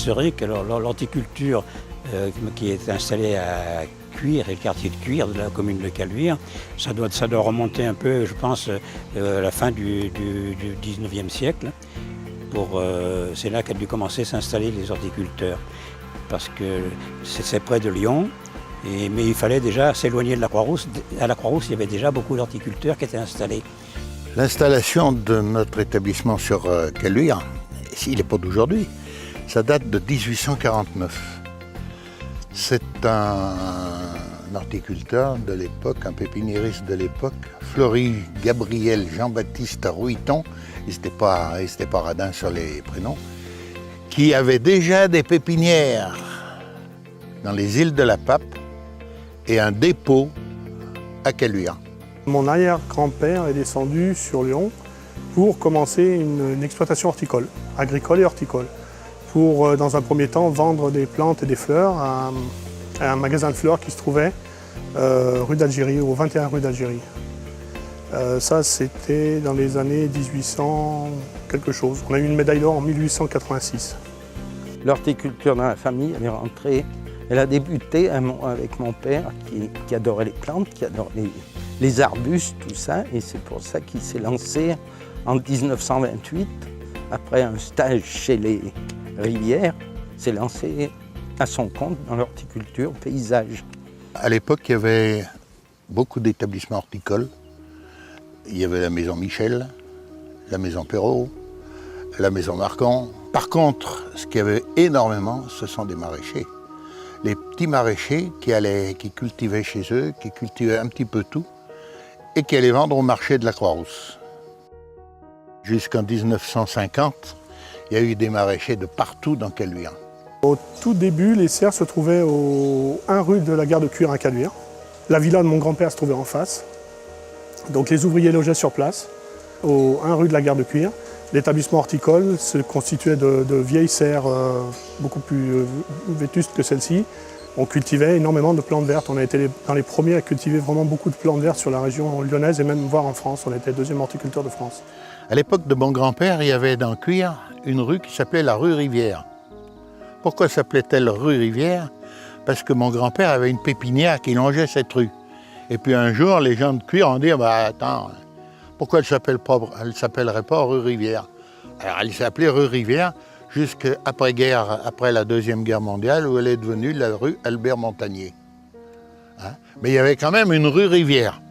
historique. Alors l'horticulture qui est installée à Cuire, et le quartier de Cuire de la commune de Caluire, ça doit remonter un peu, je pense, à la fin du 19e siècle. C'est là qu'a dû commencer à s'installer les horticulteurs, parce que c'est près de Lyon, mais il fallait déjà s'éloigner de la Croix-Rousse. À la Croix-Rousse, il y avait déjà beaucoup d'horticulteurs qui étaient installés. L'installation de notre établissement sur Caluire, il n'est pas d'aujourd'hui, ça date de 1849. C'est un horticulteur de l'époque, un pépiniériste de l'époque, Fleury Gabriel Jean-Baptiste Rouilleton, il n'était pas radin sur les prénoms, qui avait déjà des pépinières dans les îles de la Pape et un dépôt à Caluire. Mon arrière-grand-père est descendu sur Lyon pour commencer une exploitation horticole, agricole et horticole, pour, dans un premier temps, vendre des plantes et des fleurs à un magasin de fleurs qui se trouvait rue d'Algérie, au 21 rue d'Algérie. Ça, c'était dans les années 1800 quelque chose. On a eu une médaille d'or en 1886. L'horticulture dans la famille, elle a débuté avec mon père qui adorait les plantes, qui adorait les arbustes, tout ça. Et c'est pour ça qu'il s'est lancé en 1928, après un stage chez les Rivières, s'est lancé à son compte dans l'horticulture paysage. À l'époque, il y avait beaucoup d'établissements horticoles. Il y avait la maison Michel, la maison Perrault, la maison Marcon. Par contre, ce qu'il y avait énormément, ce sont des maraîchers. Les petits maraîchers qui cultivaient chez eux, qui cultivaient un petit peu tout, et qui allaient vendre au marché de la Croix-Rousse. Jusqu'en 1950, il y a eu des maraîchers de partout dans Caluire. Au tout début, les serres se trouvaient au 1 rue de la gare de Cuire à Caluire. La villa de mon grand-père se trouvait en face. Donc les ouvriers logeaient sur place, au 1 rue de la gare de Cuire. L'établissement horticole se constituait de vieilles serres beaucoup plus vétustes que celle-ci. On cultivait énormément de plantes vertes. On a été dans les premiers à cultiver vraiment beaucoup de plantes vertes sur la région lyonnaise et même voire en France. On était le deuxième horticulteur de France. À l'époque de mon grand-père, il y avait dans Cuire une rue qui s'appelait la rue Rivière. Pourquoi s'appelait-elle rue Rivière? Parce que mon grand-père avait une pépinière qui longeait cette rue. Et puis un jour, les gens de Cuire ont dit attends, pourquoi elle ne s'appellerait pas rue Rivière? Alors elle s'appelait rue Rivière jusqu'après-guerre, après la Deuxième Guerre mondiale, où elle est devenue la rue Albert-Montagnier. Hein? Mais il y avait quand même une rue Rivière.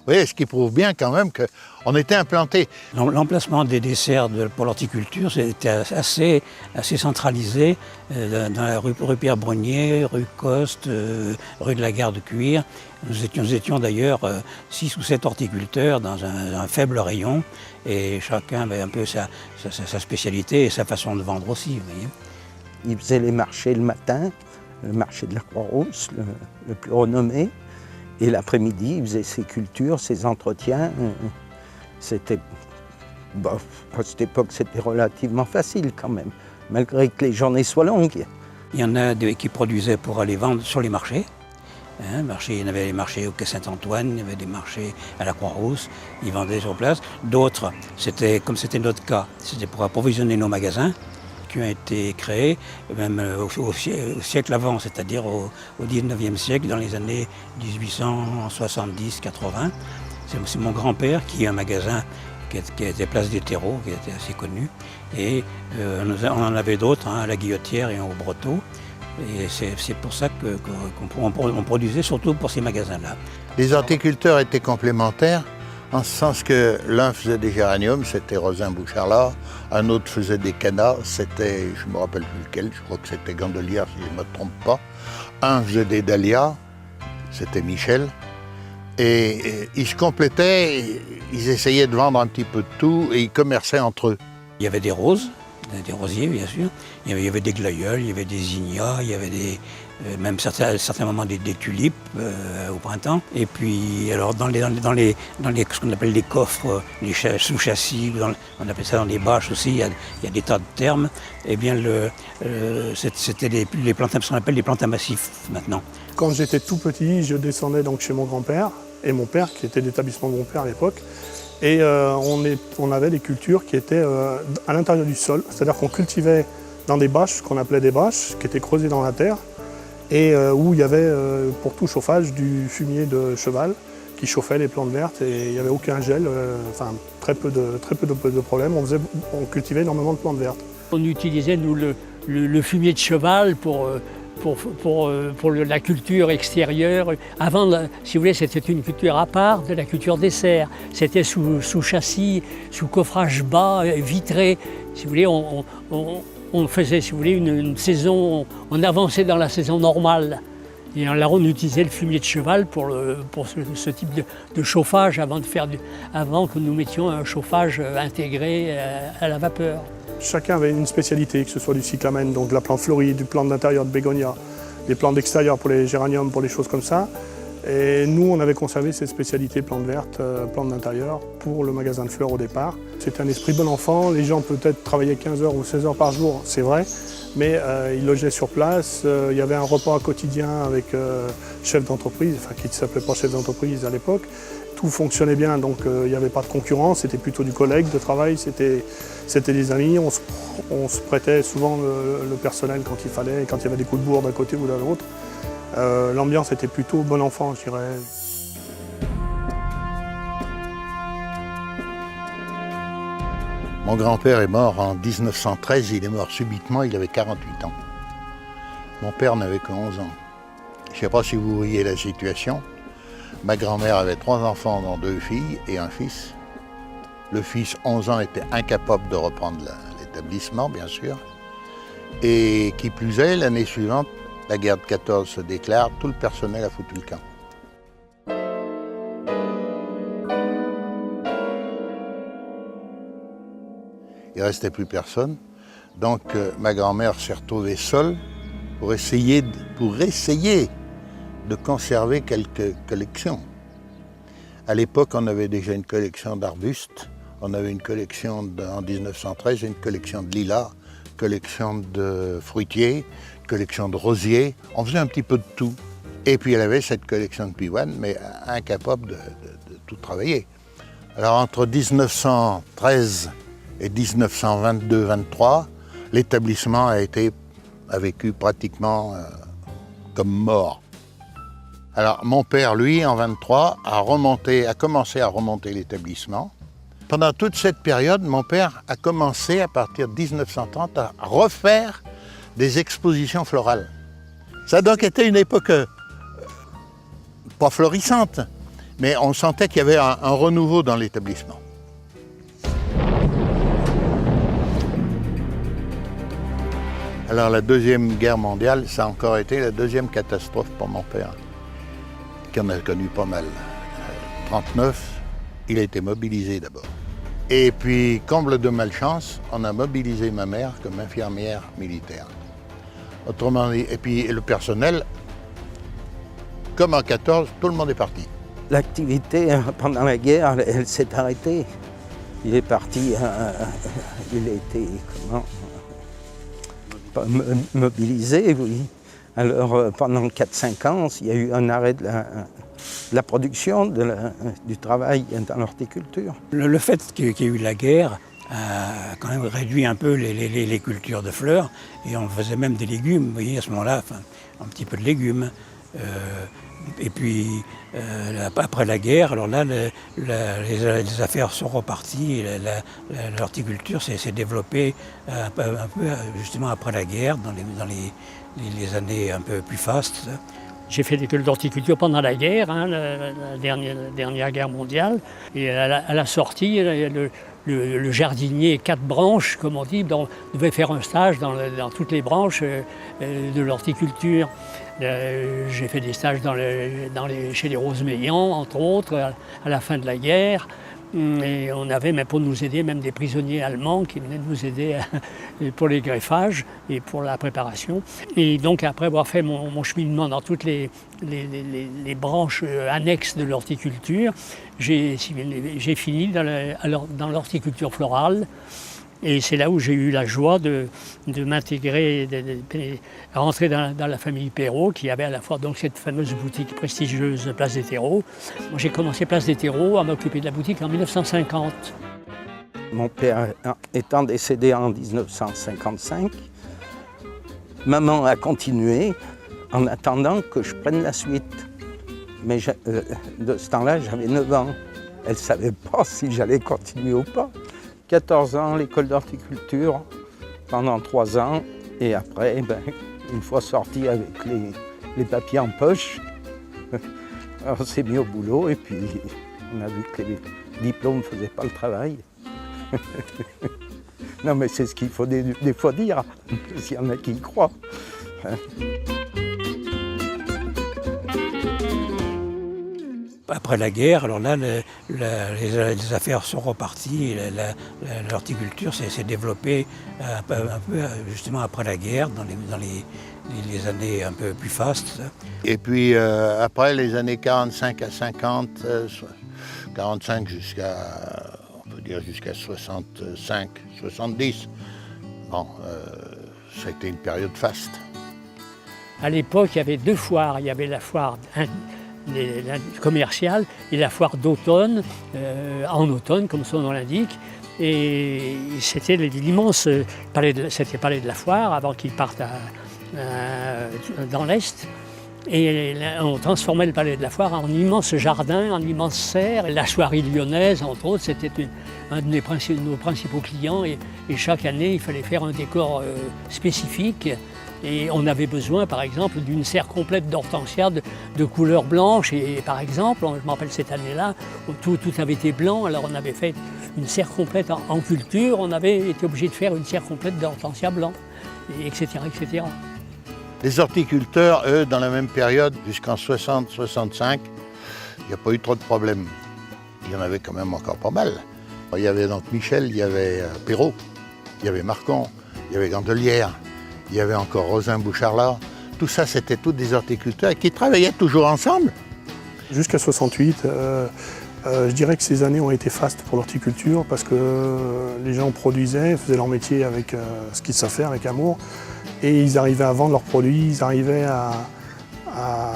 Vous voyez, ce qui prouve bien quand même qu'on était implanté. L'emplacement des serres pour l'horticulture, c'était assez centralisé dans la rue Pierre-Brunier, rue Coste, rue de la Gare de Cuire. Nous étions d'ailleurs 6 ou 7 horticulteurs dans un faible rayon et chacun avait un peu sa spécialité et sa façon de vendre aussi. Vous voyez. Ils faisaient les marchés le matin, le marché de la Croix-Rousse, le plus renommé. Et l'après-midi, il faisait ses cultures, ses entretiens. C'était, à cette époque, c'était relativement facile quand même, malgré que les journées soient longues. Il y en a qui produisaient pour aller vendre sur les marchés. Il y en avait des marchés au Quai Saint-Antoine, il y avait des marchés à la Croix-Rousse, ils vendaient sur place. D'autres, comme c'était notre cas, c'était pour approvisionner nos magasins, qui ont été créés même au siècle avant, c'est-à-dire au 19e siècle, dans les années 1870-80. C'est mon grand-père qui a un magasin qui était place des Terreaux, qui était assez connu. Et on en avait d'autres, à la Guillotière et au Breteau. Et c'est pour ça qu'on produisait surtout pour ces magasins-là. Les horticulteurs étaient complémentaires, en ce sens que l'un faisait des géraniums, c'était Rosin Bouchard-là, un autre faisait des canards, c'était, je ne me rappelle plus lequel, je crois que c'était Gandelière si je ne me trompe pas. Un faisait des dahlias, c'était Michel, et ils se complétaient, ils essayaient de vendre un petit peu de tout et ils commerçaient entre eux. Il y avait des roses, des rosiers bien sûr, il y avait des glaïeuls, il y avait des zynias, il y avait même à certains moments des tulipes au printemps. Et puis alors dans ce qu'on appelle les coffres, les sous-châssis, on appelle ça dans les bâches aussi, il y a des tas de termes. Eh bien c'était les plantes, ce qu'on appelle les plantes à massif maintenant. Quand j'étais tout petit, je descendais donc chez mon grand-père et mon père, qui était l'établissement de mon père à l'époque. Et on avait des cultures qui étaient à l'intérieur du sol, c'est-à-dire qu'on cultivait dans des bâches, qu'on appelait des bâches, qui étaient creusées dans la terre, et où il y avait pour tout chauffage du fumier de cheval qui chauffait les plantes vertes, et il n'y avait aucun gel, enfin très peu de problèmes. On cultivait énormément de plantes vertes. On utilisait, nous, le fumier de cheval pour la culture extérieure. Avant, si vous voulez, c'était une culture à part de la culture des serres. C'était sous châssis, sous coffrage bas, vitré. Si vous voulez, on faisait, si vous voulez, une saison, on avançait dans la saison normale. Et là, on utilisait le fumier de cheval pour ce type de chauffage avant que nous mettions un chauffage intégré à la vapeur. Chacun avait une spécialité, que ce soit du cyclamen, donc de la plante fleurie, du plan d'intérieur de bégonia, des plantes d'extérieur pour les géraniums, pour les choses comme ça. Et nous, on avait conservé cette spécialité plantes vertes, plantes d'intérieur pour le magasin de fleurs au départ. C'était un esprit bon enfant, les gens peut-être travaillaient 15 heures ou 16 heures par jour, c'est vrai, mais ils logeaient sur place. Il y avait un repas quotidien avec chef d'entreprise, enfin qui ne s'appelait pas chef d'entreprise à l'époque. Tout fonctionnait bien, donc il n'y avait pas de concurrence, c'était plutôt du collègue de travail, c'était des amis, on se prêtait souvent le personnel quand il fallait, quand il y avait des coups de bourre d'un côté ou de l'autre. L'ambiance était plutôt bon enfant, je dirais. Mon grand-père est mort en 1913, il est mort subitement, il avait 48 ans. Mon père n'avait que 11 ans. Je ne sais pas si vous voyez la situation. Ma grand-mère avait 3 enfants, dont 2 filles et un fils. Le fils, 11 ans, était incapable de reprendre l'établissement, bien sûr. Et qui plus est, l'année suivante, la guerre de 14 se déclare, tout le personnel a foutu le camp. Il ne restait plus personne. Donc ma grand-mère s'est retrouvée seule pour essayer de conserver quelques collections. À l'époque, on avait déjà une collection d'arbustes, on avait une collection en 1913, une collection de lilas, collection de fruitiers, collection de rosiers, on faisait un petit peu de tout. Et puis elle avait cette collection de pivoines, mais incapable de tout travailler. Alors entre 1913 et 1922-23, l'établissement a vécu pratiquement comme mort. Alors mon père, lui, en 23, a commencé à remonter l'établissement. Pendant toute cette période, mon père a commencé, à partir de 1930, à refaire des expositions florales. Ça a donc été une époque pas florissante, mais on sentait qu'il y avait un renouveau dans l'établissement. Alors la Deuxième Guerre mondiale, ça a encore été la deuxième catastrophe pour mon père, qui en a connu pas mal. En 1939, il a été mobilisé d'abord. Et puis, comble de malchance, on a mobilisé ma mère comme infirmière militaire. Autrement dit, et puis le personnel, comme en 14, tout le monde est parti. L'activité pendant la guerre, elle s'est arrêtée. Il est parti, il a été mobilisé, oui. Alors pendant 4-5 ans, il y a eu un arrêt de la production, du travail dans l'horticulture. Le fait qu'il y ait eu la guerre a quand même réduit un peu les cultures de fleurs, et on faisait même des légumes, vous voyez, à ce moment-là, enfin, un petit peu de légumes. Et puis, après la guerre, alors là, les affaires sont reparties, l'horticulture s'est développée un peu justement après la guerre, dans les années un peu plus fastes. J'ai fait l'école d'horticulture pendant la guerre, la dernière guerre mondiale. Et à la sortie, le jardinier 4 branches, comme on dit, devait faire un stage dans toutes les branches de l'horticulture. J'ai fait des stages chez les Rosemeillans, entre autres, à la fin de la guerre. Et on avait, même pour nous aider, même des prisonniers allemands qui venaient de nous aider pour les greffages et pour la préparation. Et donc, après avoir fait mon cheminement dans toutes les branches annexes de l'horticulture, j'ai fini dans l'horticulture florale. Et c'est là où j'ai eu la joie de m'intégrer, de rentrer dans la famille Perrault, qui avait à la fois donc cette fameuse boutique prestigieuse Place des Terreaux. Moi, j'ai commencé Place des Terreaux à m'occuper de la boutique en 1950. Mon père étant décédé en 1955, Maman a continué en attendant que je prenne la suite. Mais de ce temps-là, j'avais 9 ans. Elle ne savait pas si j'allais continuer ou pas. 14 ans, l'école d'horticulture, pendant 3 ans. Et après, une fois sorti avec les papiers en poche, on s'est mis au boulot et puis on a vu que les diplômes ne faisaient pas le travail. Non mais c'est ce qu'il faut des fois dire, s'il y en a qui y croient. Après la guerre, alors là, les affaires sont reparties, l'horticulture s'est développée un peu justement après la guerre, dans les années un peu plus fastes. Et puis après les années 45 à 50, 45 on peut dire jusqu'à 65, 70, bon, ça a été une période faste. À l'époque, il y avait 2 foires. Il y avait la foire commerciale et la foire d'automne, en automne, comme son nom l'indique. Et c'était l'immense palais de la foire, avant qu'il parte dans l'Est. Et on transformait le palais de la foire en immense jardin, en immense serre. La soirée lyonnaise, entre autres, c'était un de nos principaux clients. Et chaque année, il fallait faire un décor spécifique. Et on avait besoin, par exemple, d'une serre complète d'hortensias de couleur blanche. Et par exemple, je me rappelle cette année-là, tout avait été blanc. Alors on avait fait une serre complète en culture. On avait été obligé de faire une serre complète d'hortensias blancs, etc., etc. Les horticulteurs, eux, dans la même période, jusqu'en 60-65, il n'y a pas eu trop de problèmes. Il y en avait quand même encore pas mal. Il y avait donc Michel, il y avait Perrault, il y avait Marcon, il y avait Gandelière, il y avait encore Rosin Bouchard-là. Tout ça, c'était tous des horticulteurs qui travaillaient toujours ensemble. Jusqu'à 68, je dirais que ces années ont été fastes pour l'horticulture parce que les gens produisaient, faisaient leur métier avec ce qu'ils savent faire, avec amour. Et ils arrivaient à vendre leurs produits, ils arrivaient à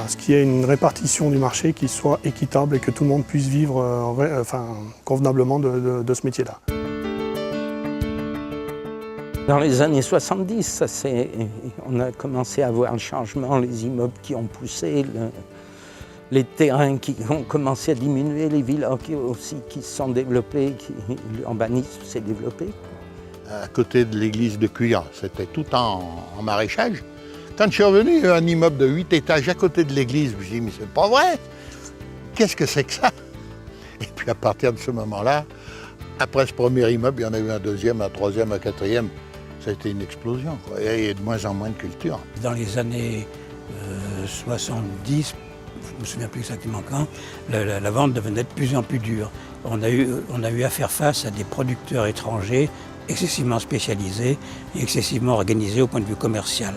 ce qu'il y ait une répartition du marché qui soit équitable et que tout le monde puisse vivre convenablement de ce métier-là. Dans les années 70, on a commencé à voir le changement, les immeubles qui ont poussé, les terrains qui ont commencé à diminuer, les villas qui se sont développées, l'urbanisme s'est développé. À côté de l'église de Cuire, c'était tout en maraîchage. Quand je suis revenu, il y avait un immeuble de 8 étages à côté de l'église. Je me suis dit, mais c'est pas vrai! Qu'est-ce que c'est que ça? Et puis à partir de ce moment-là, après ce premier immeuble, il y en a eu un deuxième, un troisième, un quatrième. Ça a été une explosion, quoi. Et il y a de moins en moins de culture. Dans les années 70, je ne me souviens plus exactement quand, la vente devenait de plus en plus dure. On a eu à faire face à des producteurs étrangers excessivement spécialisés et excessivement organisés au point de vue commercial.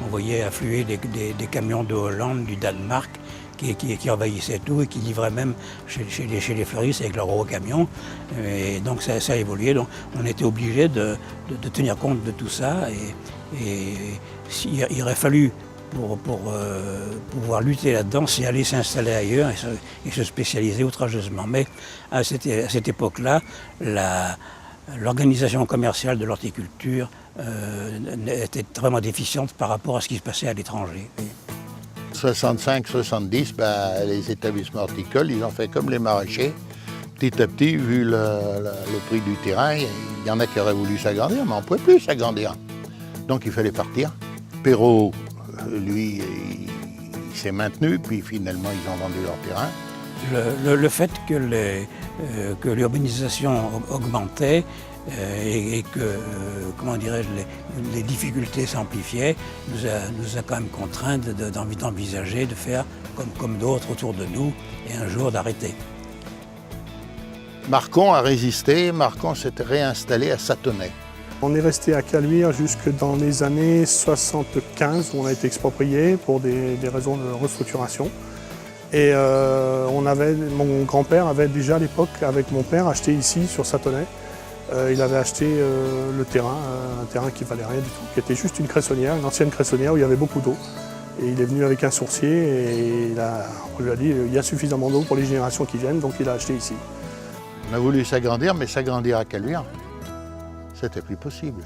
On voyait affluer des camions de Hollande, du Danemark, qui envahissaient tout et qui livraient même chez les fleuristes avec leurs gros camions. Et donc ça a évolué. Donc on était obligé de tenir compte de tout ça. Et il aurait fallu, pour pouvoir lutter là-dedans, c'est aller s'installer ailleurs et se spécialiser outrageusement. Mais à cette époque-là, l'organisation commerciale de l'horticulture était vraiment déficiente par rapport à ce qui se passait à l'étranger. 65-70, les établissements horticoles, ils ont fait comme les maraîchers. Petit à petit, vu le prix du terrain, il y en a qui auraient voulu s'agrandir, mais on ne pouvait plus s'agrandir. Donc il fallait partir. Perrault, lui, il s'est maintenu, puis finalement, ils ont vendu leur terrain. Le fait que l'urbanisation augmentait et que, comment dirais-je, les difficultés s'amplifiaient, nous a quand même contraints d'envisager de faire comme d'autres autour de nous et un jour d'arrêter. Marcon a résisté, Marcon s'est réinstallé à Satonnet. On est resté à Caluire jusque dans les années 75 où on a été exproprié pour des raisons de restructuration. Et mon grand-père avait déjà à l'époque, avec mon père, acheté ici sur Satonnet. Il avait acheté le terrain, un terrain qui ne valait rien du tout, qui était juste une cressonnière, une ancienne cressonnière où il y avait beaucoup d'eau. Et il est venu avec un sourcier et on lui a dit il y a suffisamment d'eau pour les générations qui viennent, donc il a acheté ici. On a voulu s'agrandir, mais s'agrandir à Caluire, c'était plus possible.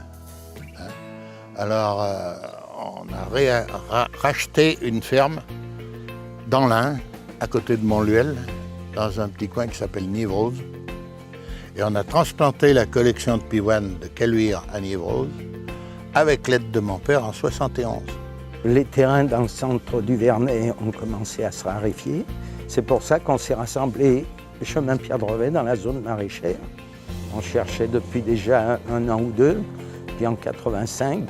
Alors, on a racheté une ferme dans l'Ain, à côté de Montluel, dans un petit coin qui s'appelle Niévrose. Et on a transplanté la collection de pivoines de Caluire à Niévrose avec l'aide de mon père en 71. Les terrains dans le centre du Vernet ont commencé à se raréfier. C'est pour ça qu'on s'est rassemblés chemin Pierre Drevet dans la zone maraîchère. On cherchait depuis déjà un an ou deux. Puis en 85,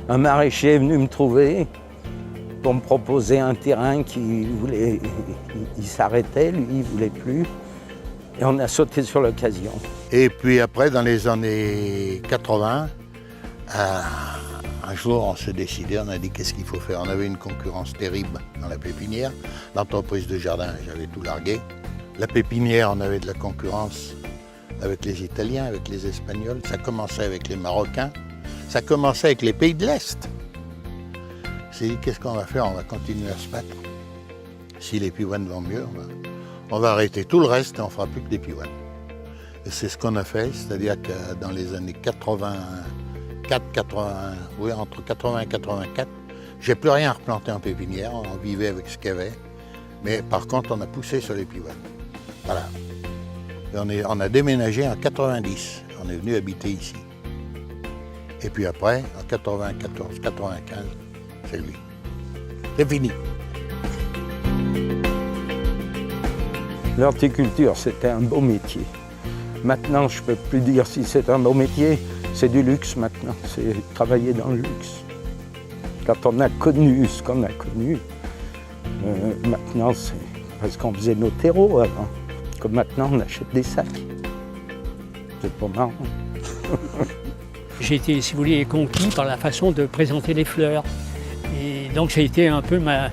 un maraîcher est venu me trouver pour me proposer un terrain qui voulait, il s'arrêtait, lui, il ne voulait plus. Et on a sauté sur l'occasion. Et puis après, dans les années 80, un jour, on s'est décidé, on a dit qu'est-ce qu'il faut faire. On avait une concurrence terrible dans la pépinière. L'entreprise de jardin, j'avais tout largué. La pépinière, on avait de la concurrence avec les Italiens, avec les Espagnols. Ça commençait avec les Marocains. Ça commençait avec les pays de l'Est. On s'est dit, qu'est-ce qu'on va faire? On va continuer à se battre. Si les pivoines vont mieux, on va arrêter tout le reste et on ne fera plus que des pivoines. Et c'est ce qu'on a fait, c'est-à-dire que dans les années 80, entre 80 et 84, j'ai plus rien replanté en pépinière, on vivait avec ce qu'il y avait. Mais par contre, on a poussé sur les pivoines. Voilà. Et on a déménagé en 90, on est venu habiter ici. Et puis après, en 94, 95, c'est lui. C'est fini. L'horticulture, c'était un beau métier. Maintenant, je ne peux plus dire si c'est un beau métier, c'est du luxe maintenant, c'est travailler dans le luxe. Quand on a connu ce qu'on a connu, maintenant c'est parce qu'on faisait nos terreaux avant. Comme maintenant, on achète des sacs. C'est pas marrant. J'ai été, si vous voulez, conquis par la façon de présenter les fleurs. Et donc, ça a été un peu ma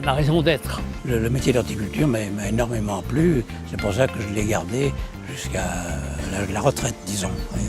raison d'être. Le métier d'horticulture m'a énormément plu. C'est pour ça que je l'ai gardé jusqu'à la retraite, disons. Oui.